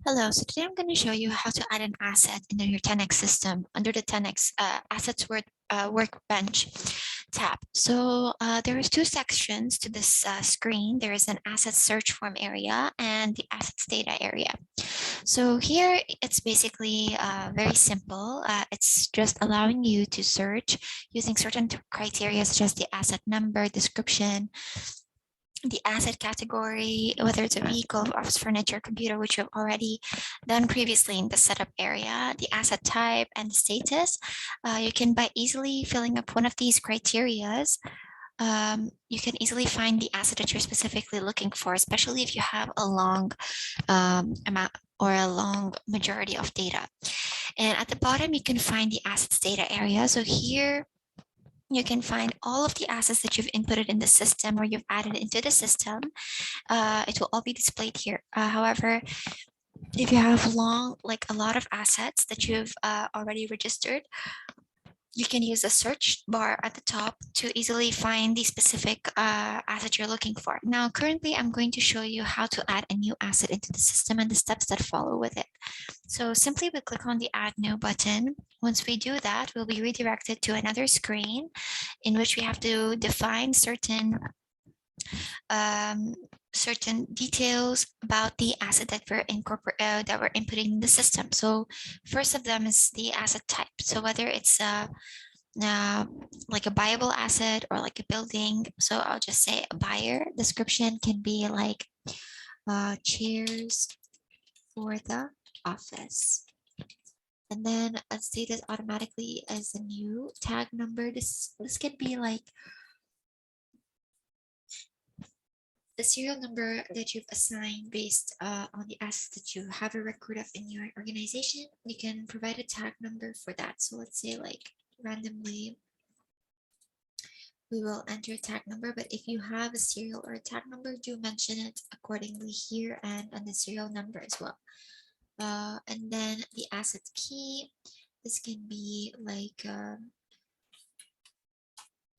Hello, so today I'm going to show you how to add an asset into your Tenx system under the Tenx Assets Workbench tab. So there is two sections to this screen. There is an asset search form area and the assets data area. So here it's basically very simple. It's just allowing you to search using certain criteria such as the asset number, description, the asset category, whether it's a vehicle, office furniture, computer, which you've already done previously in the setup area, the asset type and the status. You can, by easily filling up one of these criterias, you can easily find the asset that you're specifically looking for, especially if you have a long amount or a long majority of data. And at the bottom, you can find the assets data area. So here, you can find all of the assets that you've inputted in the system or you've added into the system. It will all be displayed here. However, if you have like a lot of assets that you've already registered, you can use the search bar at the top to easily find the specific asset you're looking for. Now, currently, I'm going to show you how to add a new asset into the system and the steps that follow with it. So simply we click on the Add New button. Once we do that, we'll be redirected to another screen in which we have to define certain details about the asset that we're inputting in the system. So first of them is the asset type. So whether it's like a buyable asset or like a building. So I'll just say a buyer. Description can be like chairs for the office. And then a status automatically as a new tag number. This can be like the serial number that you've assigned based on the assets that you have a record of in your organization. You can provide a tag number for that. So let's say like randomly, we will enter a tag number, but if you have a serial or a tag number, do mention it accordingly here and on the serial number as well. And then the asset key, this can be like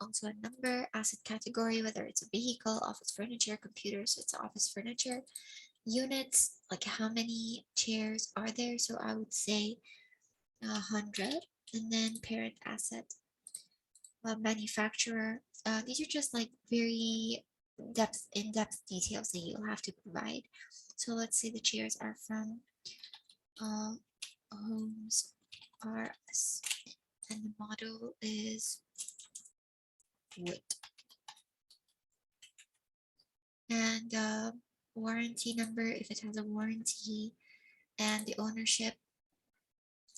also a number, asset category, whether it's a vehicle, office furniture, computer, so it's office furniture. Units, like how many chairs are there? So I would say 100. And then parent asset, manufacturer. These are just like very in-depth details that you'll have to provide. So let's say the chairs are from Homes R Us, and the model is wood. And warranty number, if it has a warranty, and the ownership,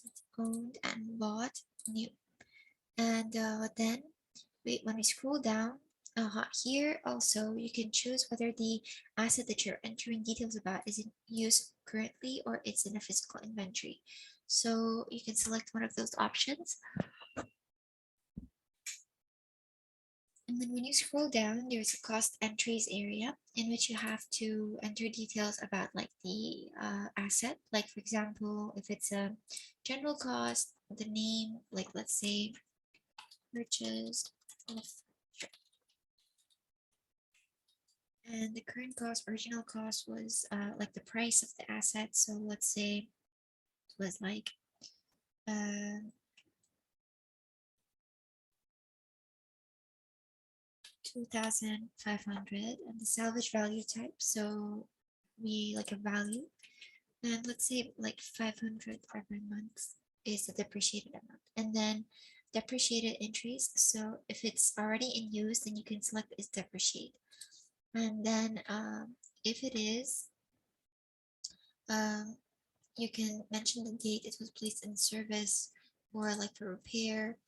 it's owned and bought new. And then when we scroll down, here also you can choose whether the asset that you're entering details about is in use currently or it's in a physical inventory. So you can select one of those options. And then when you scroll down, there's a cost entries area in which you have to enter details about like the asset. Like for example, if it's a general cost, the name, like let's say purchased of, and the current cost, original cost was like the price of the asset. So let's say it was like 2,500, and the salvage value type. So we like a value, and let's say like 500 every month is the depreciated amount. And then depreciated entries. So if it's already in use, then you can select is depreciate. And then if it is, you can mention the date it was placed in service or like for repair,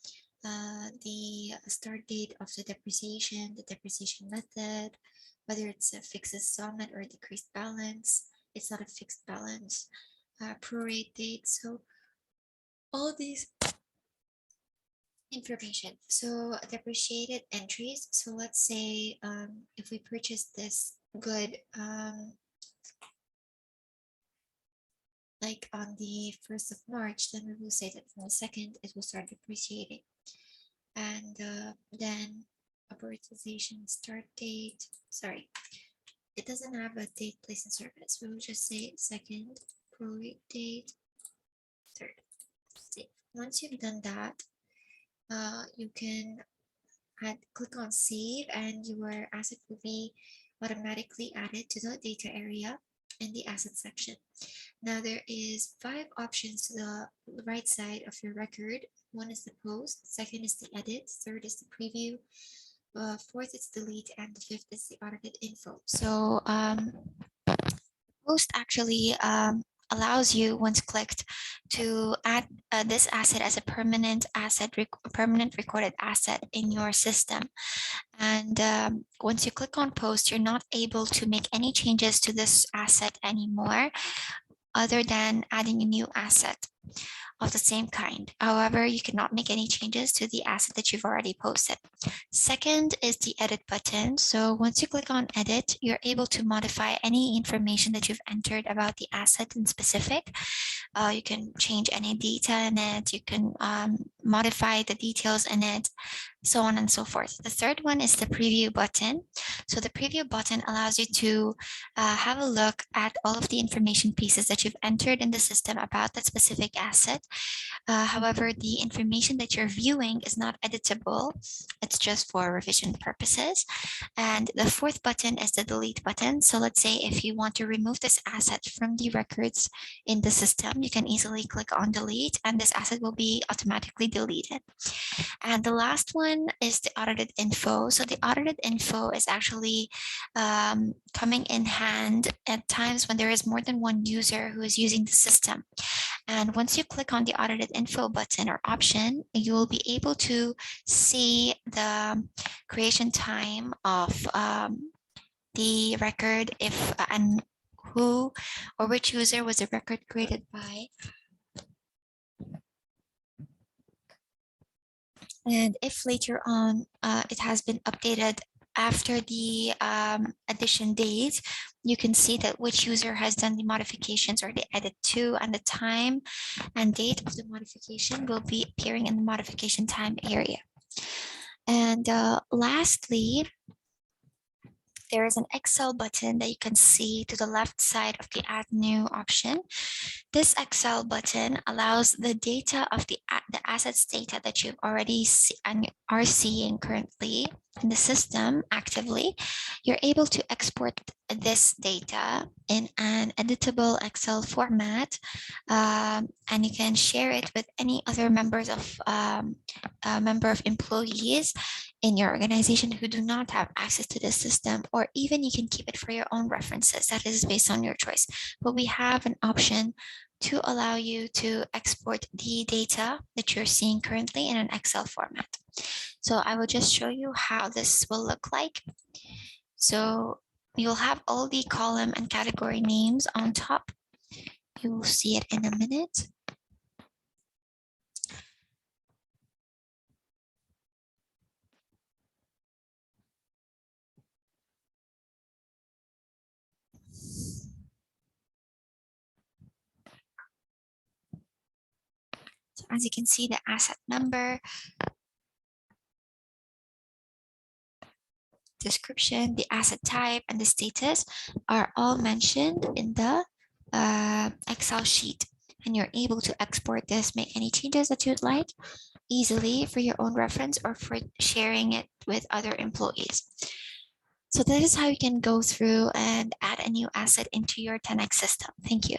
the start date of the depreciation method, whether it's a fixed installment or a decreased balance. It's not a fixed balance, prorate date. So all these information. So depreciated entries. So let's say if we purchase this good like on the 1st of March, then we will say that from the 2nd it will start depreciating. And then amortization start date, sorry, it doesn't have a date placed in service. We will just say 2nd prorate date, third. Once you've done that, you can click on save, and your asset will be automatically added to the data area in the asset section. Now there is 5 options to the right side of your record. One is the post, second is the edit, third is the preview, fourth is delete, and the fifth is the audited info. So post actually allows you, once clicked, to add this asset as a permanent asset, permanent recorded asset in your system. And once you click on post, you're not able to make any changes to this asset anymore, other than adding a new asset of the same kind. However, you cannot make any changes to the asset that you've already posted. Second is the edit button. So once you click on edit, you're able to modify any information that you've entered about the asset in specific. You can change any data in it. You can modify the details in it, so on and so forth. The third one is the preview button. So the preview button allows you to have a look at all of the information pieces that you've entered in the system about that specific asset. However, the information that you're viewing is not editable. It's just for revision purposes. And the fourth button is the delete button. So let's say if you want to remove this asset from the records in the system, you can easily click on delete, and this asset will be automatically deleted. And the last one is the audited info. So the audited info is actually coming in hand at times when there is more than one user who is using the system. And once you click on the audited info button or option, you will be able to see the creation time of the record, if and who or which user was the record created by. And if later on it has been updated after the addition date, you can see that which user has done the modifications or the edit to, and the time and date of the modification will be appearing in the modification time area. And lastly, there is an Excel button that you can see to the left side of the Add New option. This Excel button allows the data of the assets data that you've already and are seeing currently in the system actively. You're able to export this data in an editable Excel format, and you can share it with any other members of member of employees in your organization who do not have access to this system, or even you can keep it for your own references. That is based on your choice. But we have an option to allow you to export the data that you're seeing currently in an Excel format. So I will just show you how this will look like. So you'll have all the column and category names on top. You will see it in a minute. So as you can see, the asset number, description, the asset type, and the status are all mentioned in the Excel sheet. And you're able to export this, make any changes that you'd like easily for your own reference or for sharing it with other employees. So that is how you can go through and add a new asset into your Tenx system. Thank you.